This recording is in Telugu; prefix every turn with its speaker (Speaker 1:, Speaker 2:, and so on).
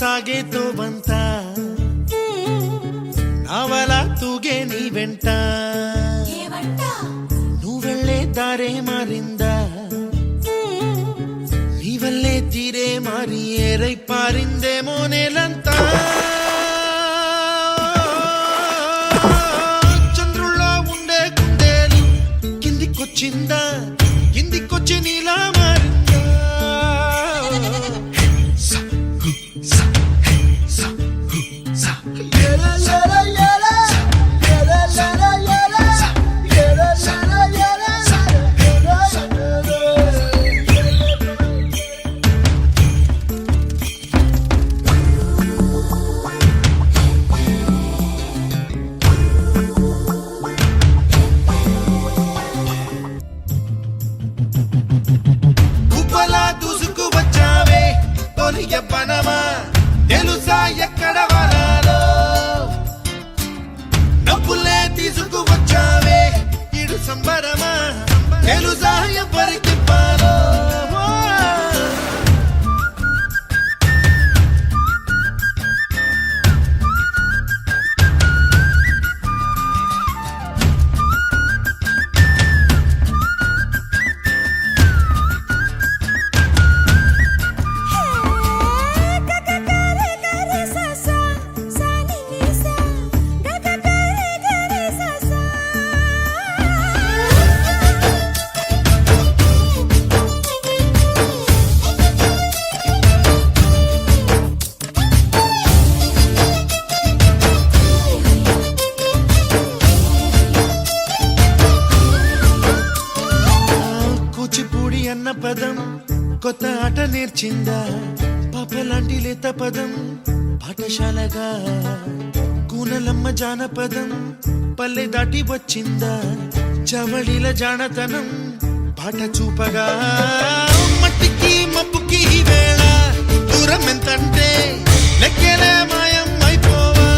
Speaker 1: సాగేతో బంత నావల తూగే నీ వెంట నువ్వెళ్ళే దారే మారిందా నీ వల్లే తీరే మారి ఏరై పారిందేమో నేలంతా చంద్రుల్లో ఉండే గుండెలు కిందికొచ్చిందా కిందికొచ్చి నీలా మారిందా దూసుకు వచ్చావే తొలిగ పనమా తెలుసా ఎక్కడ వరాలో నవ్వులే తీసుకు వచ్చావే ఇడు సంబరమా తెలుసా ఎవరికి పాలో అన్న పదం కొత్త ఆట నేర్చిందా పాపలాంటి లేత పదం పాఠశాలగా కూనలమ్మ జానపదం పల్లె దాటి వచ్చిందా చవళిల జానతనం పాట చూపగా మట్టికి మప్పుకి వేళ దూరం ఎంతంటే లెక్కలే మాయం అయిపోవా